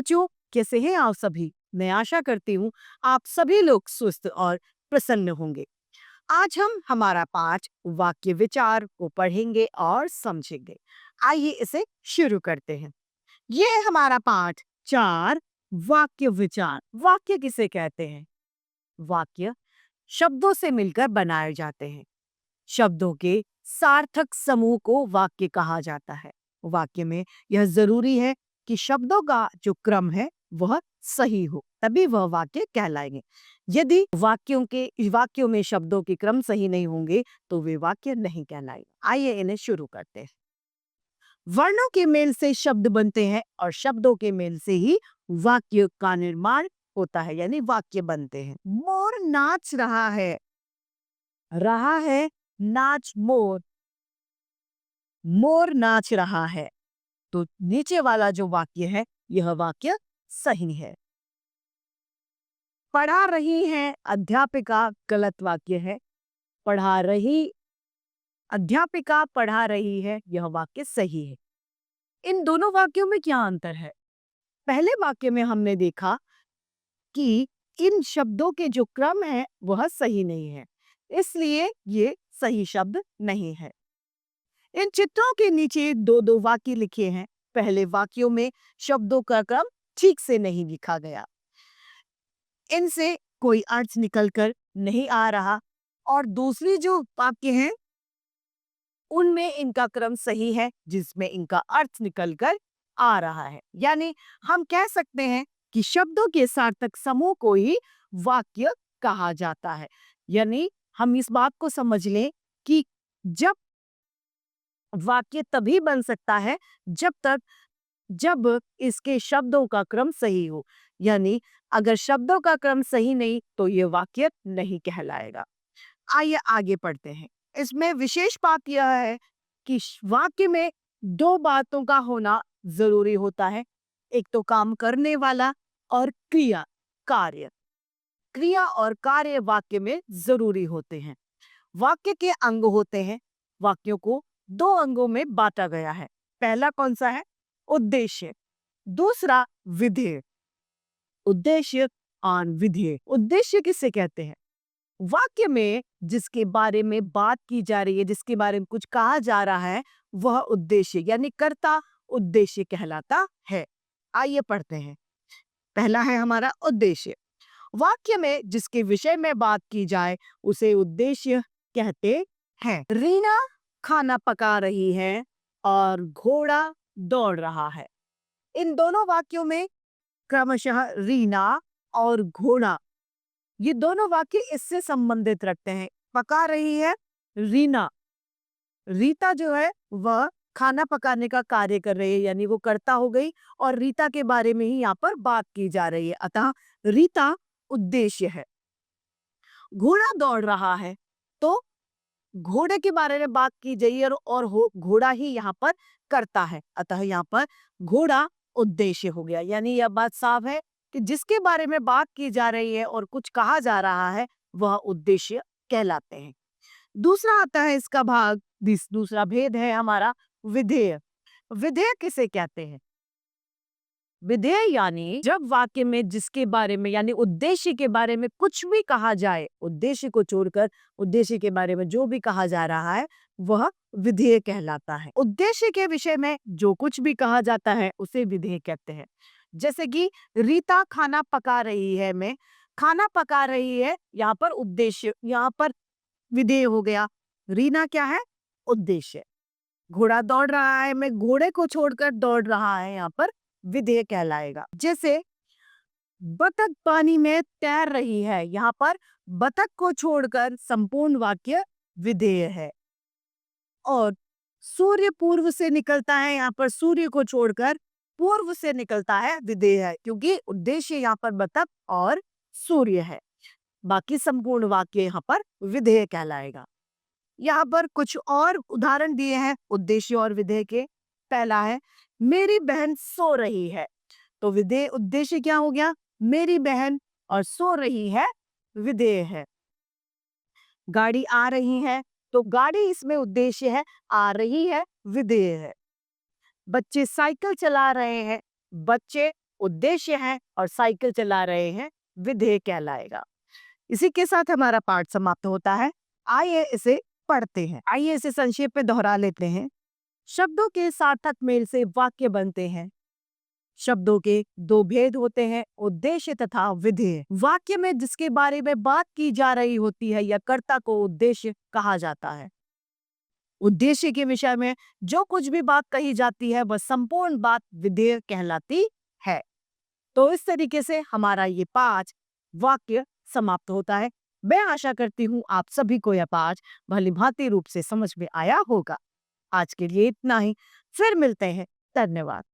बच्चों, कैसे हैं आप सभी? मैं आशा करती हूँ आप सभी लोग स्वस्थ और प्रसन्न होंगे। आज हम हमारा पाठ वाक्य विचार को पढ़ेंगे और समझेंगे। आइए इसे शुरू करते हैं। ये है हमारा पाठ 4 वाक्य विचार। वाक्य किसे कहते हैं? वाक्य शब्दों से मिलकर बनाए जाते हैं। शब्दों के सार्थक समूह को वाक्य कहा जाता है। वाक्य में यह जरूरी है कि शब्दों का जो क्रम है वह सही हो, तभी वह वाक्य कहलाएंगे। यदि वाक्यों में शब्दों के क्रम सही नहीं होंगे तो वे वाक्य नहीं कहलाएंगे। आइए इन्हें शुरू करते हैं। वर्णों के मेल से शब्द बनते हैं और शब्दों के मेल से ही वाक्य का निर्माण होता है, यानी वाक्य बनते हैं। मोर नाच रहा है नाच मोर, मोर नाच रहा है। तो नीचे वाला जो वाक्य है यह वाक्य सही है। पढ़ा रही है अध्यापिका गलत वाक्य है। पढ़ा रही अध्यापिका पढ़ा रही है, यह वाक्य सही है। इन दोनों वाक्यों में क्या अंतर है? पहले वाक्य में हमने देखा कि इन शब्दों के जो क्रम है वह सही नहीं है, इसलिए ये सही शब्द नहीं है। इन चित्रों के नीचे दो दो वाक्य लिखे हैं। पहले वाक्यों में शब्दों का क्रम ठीक से नहीं लिखा गया, इनसे कोई अर्थ निकलकर नहीं आ रहा। और दूसरी जो वाक्य हैं उनमें इनका क्रम सही है, जिसमें इनका अर्थ निकलकर आ रहा है। यानी हम कह सकते हैं कि शब्दों के सार्थक समूह को ही वाक्य कहा जाता है। यानी हम इस बात को समझ लें कि जब वाक्य तभी बन सकता है जब इसके शब्दों का क्रम सही हो। यानी अगर शब्दों का क्रम सही नहीं तो ये वाक्य नहीं कहलाएगा। आइए आगे पढ़ते हैं। इसमें विशेष बात यह है कि वाक्य में दो बातों का होना जरूरी होता है। एक तो काम करने वाला और कार्य। क्रिया और कार्य वाक्य में जरूरी होते हैं। वाक्य के अंग होते हैं। वाक्यों को दो अंगों में बांटा गया है। पहला कौन सा है? उद्देश्य। दूसरा विधेय। उद्देश्य और विधेय। उद्देश्य किसे कहते हैं? वाक्य में जिसके बारे में बात की जा रही है, जिसके बारे में कुछ कहा जा रहा है, वह उद्देश्य यानी कर्ता उद्देश्य कहलाता है। आइए पढ़ते हैं। पहला है हमारा उद्देश्य। वाक्य में जिसके विषय में बात की जाए उसे उद्देश्य कहते हैं। रीना खाना पका रही है और घोड़ा दौड़ रहा है। इन दोनों वाक्यों में क्रमशः रीना और घोड़ा, ये दोनों वाक्य इससे संबंधित रखते हैं। पका रही है रीना, रीता जो है वह खाना पकाने का कार्य कर रही है, यानी वो कर्ता हो गई और रीता के बारे में ही यहाँ पर बात की जा रही है। अतः रीता उद्देश्य है। घोड़ा दौड़ रहा है तो घोड़े के बारे में बात की जाइए और घोड़ा ही यहाँ पर करता है। अतः यहाँ पर घोड़ा उद्देश्य हो गया। यानी यह बात साफ है कि जिसके बारे में बात की जा रही है और कुछ कहा जा रहा है वह उद्देश्य कहलाते हैं। दूसरा आता है इसका भाग, दूसरा भेद है हमारा विधेय। विधेय किसे कहते हैं? विधेय यानी जब वाक्य में जिसके बारे में यानी उद्देश्य के बारे में कुछ भी कहा जाए, उद्देश्य को छोड़कर उद्देश्य के बारे में जो भी कहा जा रहा है वह विधेय कहलाता है। उद्देश्य के विषय में जो कुछ भी कहा जाता है उसे विधेय कहते हैं। जैसे कि रीता खाना पका रही है, मैं खाना पका रही है, यहाँ पर उद्देश्य, यहाँ पर विधेय हो गया। रीना क्या है? उद्देश्य। घोड़ा दौड़ रहा है, मैं घोड़े को छोड़कर दौड़ रहा है, यहाँ पर विधेय कहलाएगा। जैसे बतख पानी में तैर रही है, यहाँ पर बतख को छोड़कर संपूर्ण वाक्य विधेय है। और सूर्य पूर्व से निकलता है, यहाँ पर सूर्य को छोड़कर पूर्व से निकलता है, विधेय है, क्योंकि उद्देश्य यहाँ पर बतख और सूर्य है। बाकी संपूर्ण वाक्य यहाँ पर विधेय कहलाएगा। यहाँ पर कुछ और उदाहरण दिए हैं उद्देश्य और विधेय के। पहला है मेरी बहन सो रही है, तो विधेय उद्देश्य क्या हो गया? मेरी बहन, और सो रही है विधेय है। गाड़ी आ रही है, तो गाड़ी इसमें उद्देश्य है, आ रही है विधेय है। बच्चे साइकिल चला रहे हैं, बच्चे उद्देश्य है और साइकिल चला रहे हैं, विधेय कहलाएगा। इसी के साथ हमारा पाठ समाप्त होता है। आइए इसे पढ़ते हैं। आइए इसे संक्षेप में दोहरा लेते हैं। शब्दों के सार्थक मेल से वाक्य बनते हैं। शब्दों के दो भेद होते हैं, उद्देश्य तथा विधेय। वाक्य में जिसके बारे में बात की जा रही होती है या कर्ता को उद्देश्य कहा जाता है। उद्देश्य के विषय में जो कुछ भी बात कही जाती है वह संपूर्ण बात विधेय कहलाती है। तो इस तरीके से हमारा ये 5 वाक्य समाप्त होता है। मैं आशा करती हूँ आप सभी को यह पाठ भली-भांति रूप से समझ में आया होगा। आज के लिए इतना ही। फिर मिलते हैं। धन्यवाद।